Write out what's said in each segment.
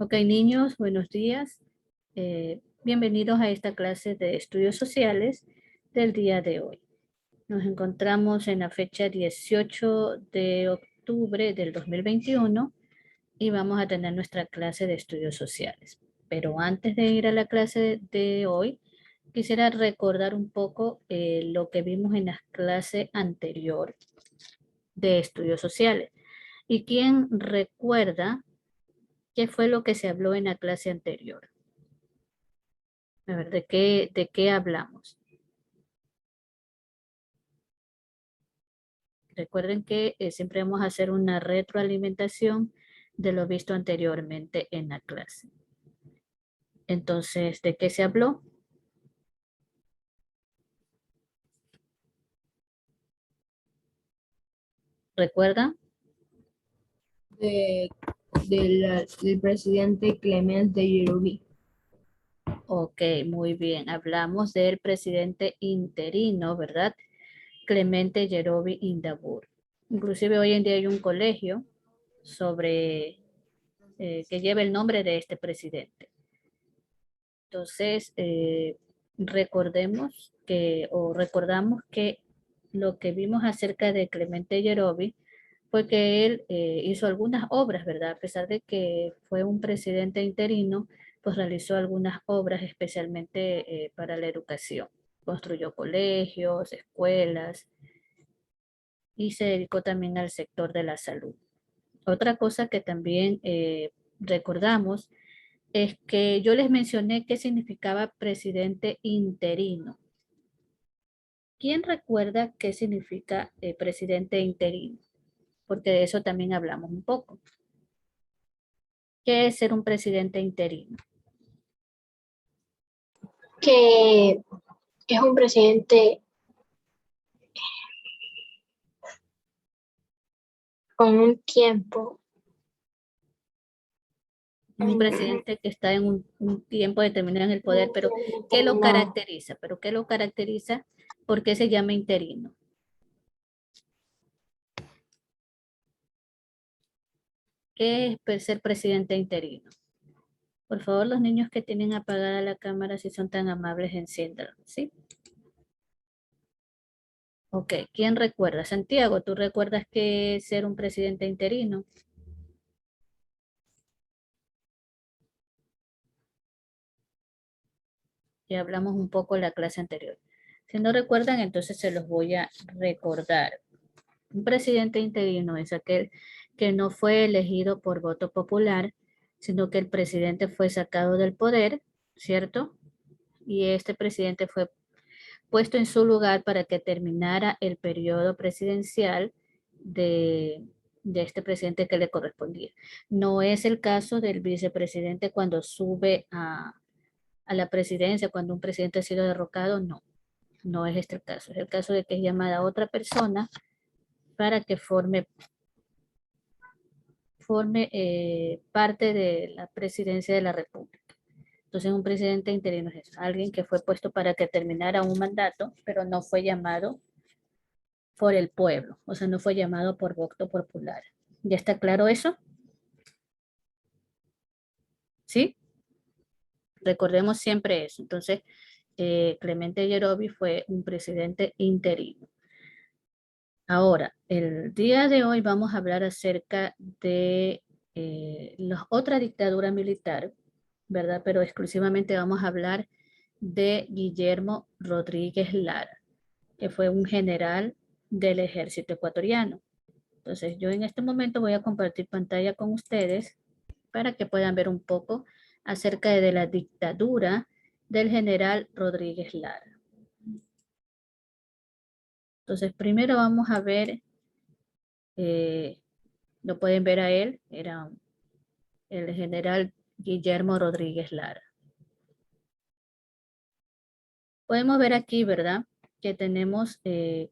Ok, niños, buenos días. Bienvenidos a esta clase de estudios sociales del día de hoy. Nos encontramos en la fecha 18 de octubre del 2021 y vamos a tener nuestra clase de estudios sociales. Pero antes de ir a la clase de hoy, quisiera recordar un poco lo que vimos en la clase anterior de estudios sociales. ¿Y quién recuerda qué fue lo que se habló en la clase anterior? A ver, ¿de qué hablamos? Recuerden que siempre vamos a hacer una retroalimentación de lo visto anteriormente en la clase. Entonces, ¿de qué se habló? ¿Recuerdan? de, del presidente Clemente Yerovi. Ok, muy bien. Hablamos del presidente interino, ¿verdad? Clemente Yerovi Indabur. Inclusive hoy en día hay un colegio sobre que lleva el nombre de este presidente. Entonces, recordamos que lo que vimos acerca de Clemente Yerovi fue que él hizo algunas obras, ¿verdad? A pesar de que fue un presidente interino, pues realizó algunas obras especialmente para la educación. Construyó colegios, escuelas y se dedicó también al sector de la salud. Otra cosa que también recordamos es que yo les mencioné qué significaba presidente interino. ¿Quién recuerda qué significa presidente interino? Porque de eso también hablamos un poco. ¿Qué es ser un presidente interino? Que es un presidente con un tiempo. Un presidente que está en un tiempo determinado en el poder, pero ¿qué lo Determinado. caracteriza? ¿Pero qué lo caracteriza? ¿Por qué se llama interino? ¿Qué es ser presidente interino? Por favor, los niños que tienen apagada la cámara, si son tan amables, enciéndanla, ¿sí? Ok, ¿quién recuerda? Santiago, ¿tú recuerdas qué es ser un presidente interino? Ya hablamos un poco en la clase anterior. Si no recuerdan, entonces se los voy a recordar. Un presidente interino es aquel que no fue elegido por voto popular, sino que el presidente fue sacado del poder, ¿cierto? Y este presidente fue puesto en su lugar para que terminara el periodo presidencial de, de este presidente que le correspondía. No es el caso del vicepresidente cuando sube a la presidencia, cuando un presidente ha sido derrocado, no, no es este el caso. Es el caso de que es llamada a otra persona para que forme parte de la presidencia de la República. Entonces, un presidente interino es eso, alguien que fue puesto para que terminara un mandato, pero no fue llamado por el pueblo, o sea, no fue llamado por voto popular. ¿Ya está claro eso? ¿Sí? Recordemos siempre eso. Entonces, Clemente Yerovi fue un presidente interino. Ahora, el día de hoy vamos a hablar acerca de la otra dictadura militar, ¿verdad? Pero exclusivamente vamos a hablar de Guillermo Rodríguez Lara, que fue un general del ejército ecuatoriano. Entonces, yo en este momento voy a compartir pantalla con ustedes para que puedan ver un poco acerca de la dictadura del general Rodríguez Lara. Entonces, primero vamos a ver, eh, lo pueden ver a él, era el general Guillermo Rodríguez Lara. Podemos ver aquí, ¿verdad? Que tenemos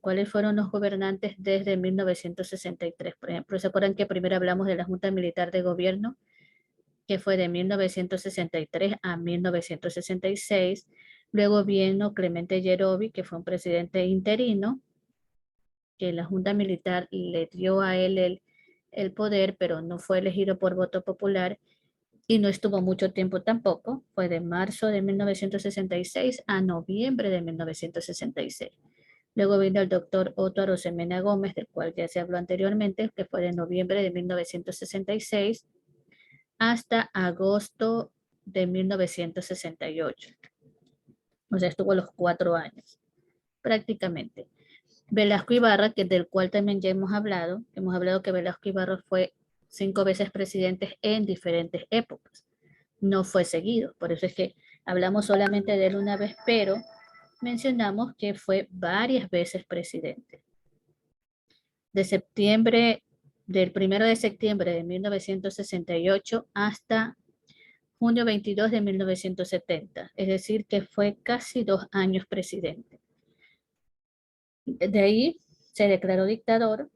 cuáles fueron los gobernantes desde 1963. Por ejemplo, ¿se acuerdan que primero hablamos de la Junta Militar de Gobierno, que fue de 1963 a 1966? Luego vino Clemente Yerovi, que fue un presidente interino, que la Junta Militar le dio a él el poder, pero no fue elegido por voto popular. y no estuvo mucho tiempo tampoco, fue de marzo de 1966 a noviembre de 1966. Luego vino el doctor Otto Arosemena Gómez, del cual ya se habló anteriormente, que fue de noviembre de 1966 hasta agosto de 1968. O sea, estuvo los 4 años, prácticamente. Velasco Ibarra, que del cual también ya hemos hablado que Velasco Ibarra fue 5 veces presidente en diferentes épocas. No fue seguido, por eso es que hablamos solamente de él una vez, pero mencionamos que fue varias veces presidente. De septiembre, del 1 de septiembre de 1968 hasta junio 22 de 1970, es decir, que fue casi 2 años presidente. De ahí se declaró dictador,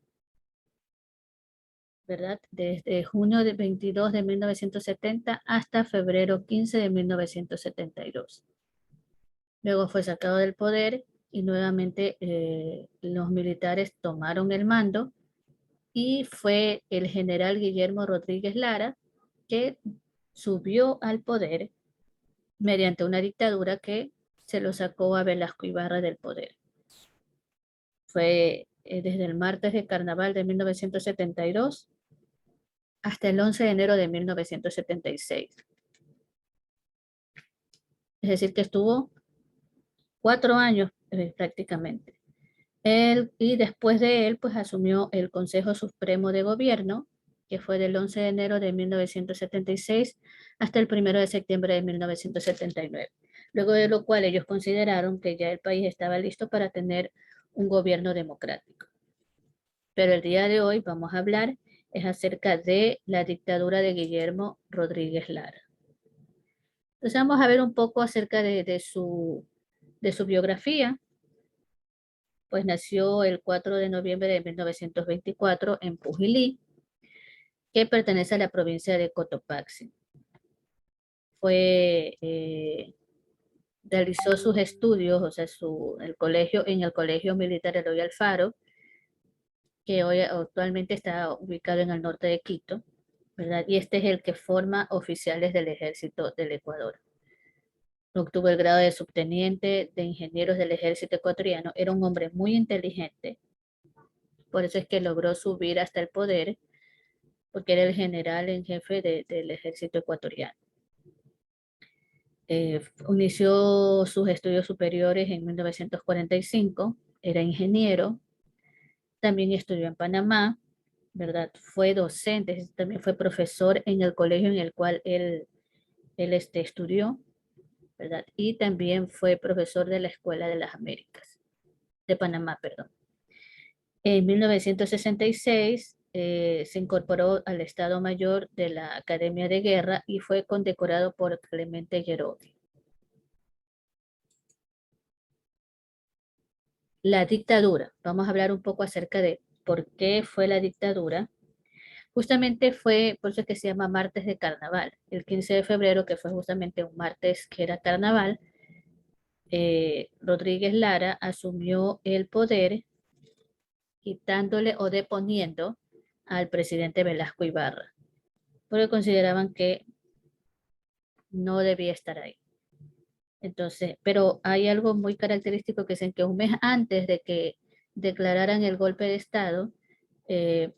¿verdad? Desde junio 22 de 1970 hasta febrero 15 de 1972. Luego fue sacado del poder y nuevamente los militares tomaron el mando y fue el general Guillermo Rodríguez Lara que subió al poder mediante una dictadura que se lo sacó a Velasco Ibarra del poder. Fue desde el martes de carnaval de 1972 hasta el 11 de enero de 1976. Es decir, que estuvo 4 años prácticamente. Y después de él, pues asumió el Consejo Supremo de Gobierno, que fue del 11 de enero de 1976 hasta el 1 de septiembre de 1979. Luego de lo cual ellos consideraron que ya el país estaba listo para tener un gobierno democrático. Pero el día de hoy vamos a hablar es acerca de la dictadura de Guillermo Rodríguez Lara. Entonces vamos a ver un poco acerca de su biografía. Pues nació el 4 de noviembre de 1924 en Pujilí, que pertenece a la provincia de Cotopaxi. Realizó sus estudios, o sea, en el Colegio Militar Eloy Alfaro, que hoy actualmente está ubicado en el norte de Quito, ¿verdad? Y este es el que forma oficiales del Ejército del Ecuador. Obtuvo el grado de subteniente de ingenieros del Ejército ecuatoriano. Era un hombre muy inteligente, por eso es que logró subir hasta el poder, porque era el general en jefe del ejército ecuatoriano. Inició sus estudios superiores en 1945, era ingeniero, también estudió en Panamá, ¿verdad? Fue docente, también fue profesor en el colegio en el cual él estudió, ¿verdad? Y también fue profesor de la Escuela de las Américas, de Panamá, perdón. En 1966 se incorporó al Estado Mayor de la Academia de Guerra y fue condecorado por Clemente Yerovi. La dictadura. Vamos a hablar un poco acerca de por qué fue la dictadura. Justamente fue, por eso es que se llama martes de carnaval. El 15 de febrero, que fue justamente un martes que era carnaval, Rodríguez Lara asumió el poder quitándole o deponiendo al presidente Velasco Ibarra, porque consideraban que no debía estar ahí. Entonces, pero hay algo muy característico que es en que un mes antes de que declararan el golpe de Estado, eh,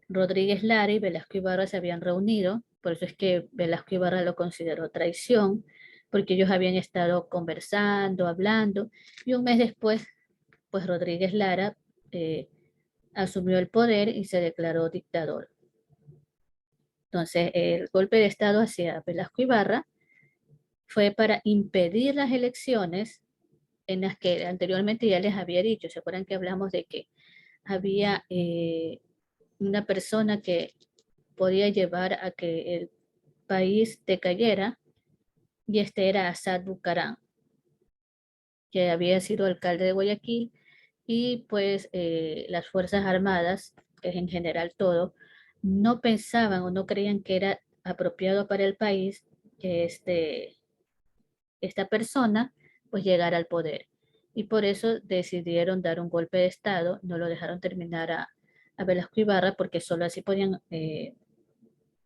Rodríguez Lara y Velasco Ibarra se habían reunido, por eso es que Velasco Ibarra lo consideró traición, porque ellos habían estado conversando, hablando, y un mes después, pues Rodríguez Lara asumió el poder y se declaró dictador. Entonces, el golpe de Estado hacia Velasco Ibarra fue para impedir las elecciones en las que anteriormente ya les había dicho. ¿Se acuerdan que hablamos de que había una persona que podía llevar a que el país decayera? Y este era Asad Bucarán, que había sido alcalde de Guayaquil, y pues las Fuerzas Armadas, que es en general todo, no pensaban o no creían que era apropiado para el país que esta persona pues llegara al poder. Y por eso decidieron dar un golpe de Estado, no lo dejaron terminar a Velasco Ibarra porque solo así podían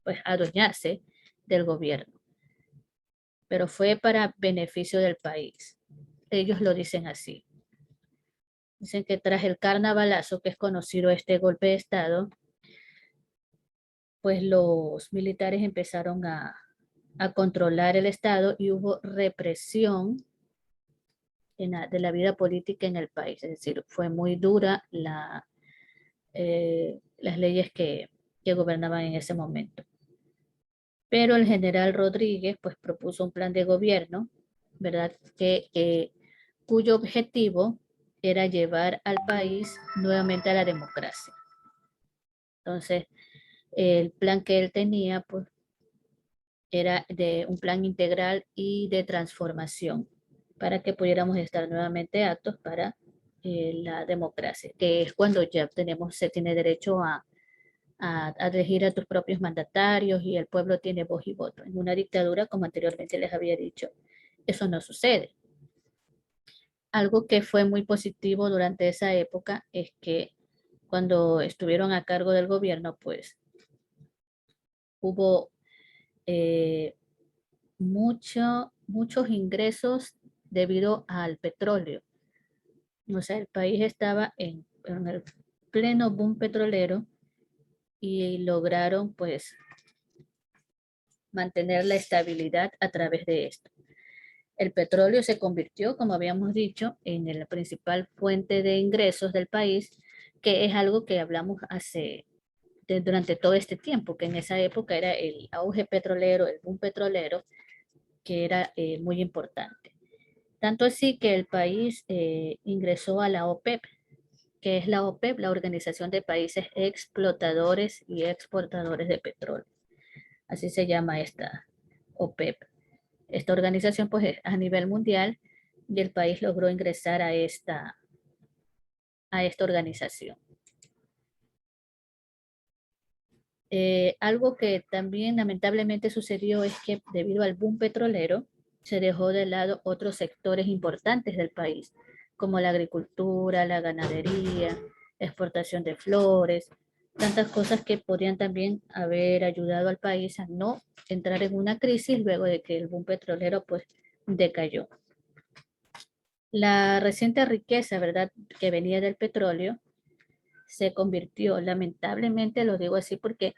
pues adueñarse del gobierno, pero fue para beneficio del país. Ellos lo dicen así. Dicen que tras el carnavalazo, que es conocido este golpe de Estado, pues los militares empezaron a controlar el Estado y hubo represión de la vida política en el país. Es decir, fue muy dura las leyes que gobernaban en ese momento. Pero el general Rodríguez pues propuso un plan de gobierno, ¿verdad? Cuyo objetivo era llevar al país nuevamente a la democracia. Entonces, el plan que él tenía pues era de un plan integral y de transformación para que pudiéramos estar nuevamente aptos para la democracia, que es cuando ya se tiene derecho a elegir a tus propios mandatarios y el pueblo tiene voz y voto. En una dictadura, como anteriormente les había dicho, eso no sucede. Algo que fue muy positivo durante esa época es que cuando estuvieron a cargo del gobierno, pues hubo eh, muchos ingresos debido al petróleo. O sea, el país estaba en el pleno boom petrolero y lograron pues mantener la estabilidad a través de esto. El petróleo se convirtió, como habíamos dicho, en la principal fuente de ingresos del país, que es algo que hablamos durante todo este tiempo, que en esa época era el auge petrolero, el boom petrolero, que era muy importante. Tanto así que el país ingresó a la OPEP, que es la OPEP, la Organización de Países Explotadores y Exportadores de Petróleo. Así se llama esta OPEP. Esta organización pues es a nivel mundial y el país logró ingresar a esta organización. Algo que también lamentablemente sucedió es que debido al boom petrolero se dejó de lado otros sectores importantes del país, como la agricultura, la ganadería, exportación de flores, tantas cosas que podrían también haber ayudado al país a no entrar en una crisis luego de que el boom petrolero pues decayó. La reciente riqueza, ¿verdad?, que venía del petróleo se convirtió, lamentablemente lo digo así porque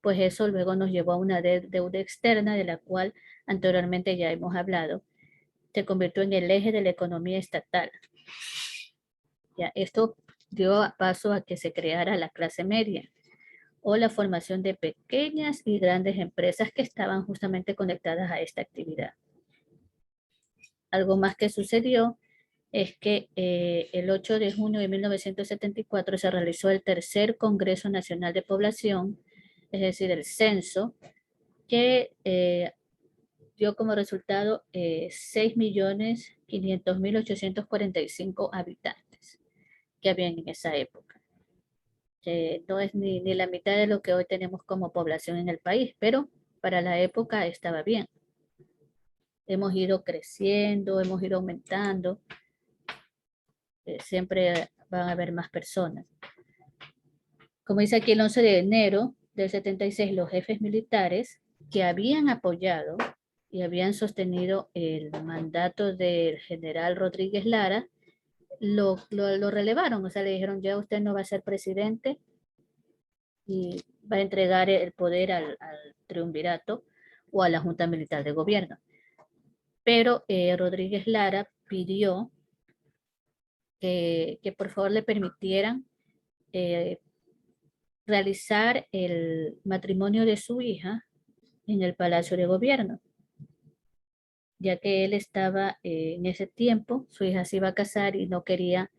pues eso luego nos llevó a una deuda externa de la cual anteriormente ya hemos hablado, se convirtió en el eje de la economía estatal. Ya, esto dio paso a que se creara la clase media o la formación de pequeñas y grandes empresas que estaban justamente conectadas a esta actividad. Algo más que sucedió es que el 8 de junio de 1974 se realizó el tercer Congreso Nacional de Población, es decir, el censo, que dio como resultado 6.500.845 habitantes que habían en esa época. No es ni la mitad de lo que hoy tenemos como población en el país, pero para la época estaba bien. Hemos ido creciendo, hemos ido aumentando, siempre van a haber más personas. Como dice aquí, el 11 de enero del 76, los jefes militares que habían apoyado y habían sostenido el mandato del general Rodríguez Lara, lo relevaron, o sea, le dijeron, ya usted no va a ser presidente y va a entregar el poder al triunvirato o a la Junta Militar de Gobierno. Pero Rodríguez Lara pidió que por favor le permitieran realizar el matrimonio de su hija en el Palacio de Gobierno, ya que él estaba en ese tiempo, su hija se iba a casar y no quería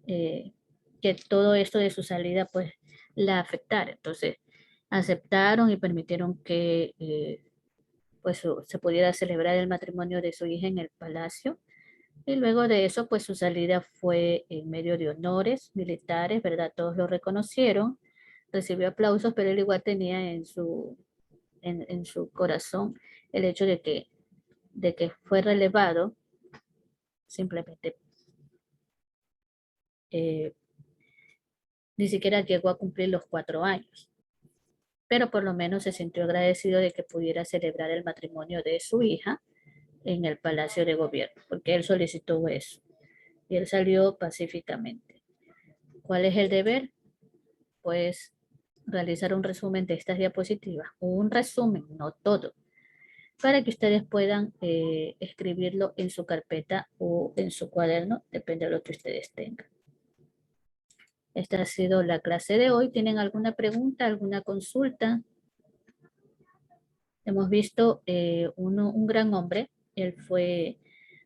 que todo esto de su salida pues la afectara. Entonces aceptaron y permitieron que pues se pudiera celebrar el matrimonio de su hija en el palacio. Y luego de eso, pues su salida fue en medio de honores militares, ¿verdad? Todos lo reconocieron, recibió aplausos, pero él igual tenía en su corazón el hecho de que fue relevado simplemente. Ni siquiera llegó a cumplir los 4 años. pero por lo menos se sintió agradecido de que pudiera celebrar el matrimonio de su hija en el Palacio de Gobierno, porque él solicitó eso y él salió pacíficamente. ¿Cuál es el deber? Pues realizar un resumen de estas diapositivas, un resumen, no todo, para que ustedes puedan escribirlo en su carpeta o en su cuaderno, depende de lo que ustedes tengan. Esta ha sido la clase de hoy. ¿Tienen alguna pregunta, alguna consulta? Hemos visto un gran hombre. Él fue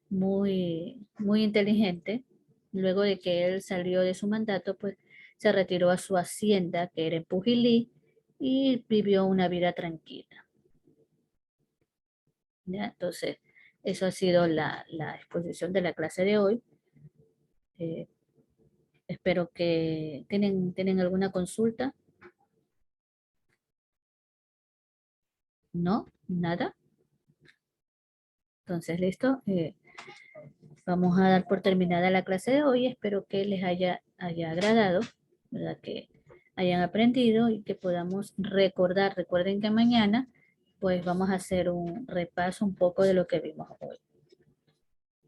muy inteligente. Luego de que él salió de su mandato, pues se retiró a su hacienda, que era en Pujilí, y vivió una vida tranquila. ¿Ya? Entonces, eso ha sido la exposición de la clase de hoy. Eh, espero que tienen alguna consulta. ¿No? ¿Nada? Entonces, listo. Vamos a dar por terminada la clase de hoy. Espero que les haya agradado, ¿verdad? Que hayan aprendido y que podamos recordar. Recuerden que mañana pues vamos a hacer un repaso un poco de lo que vimos hoy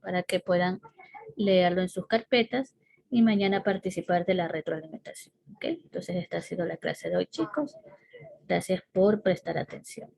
para que puedan leerlo en sus carpetas y mañana participar de la retroalimentación. ¿Ok? Entonces esta ha sido la clase de hoy, chicos. Gracias por prestar atención.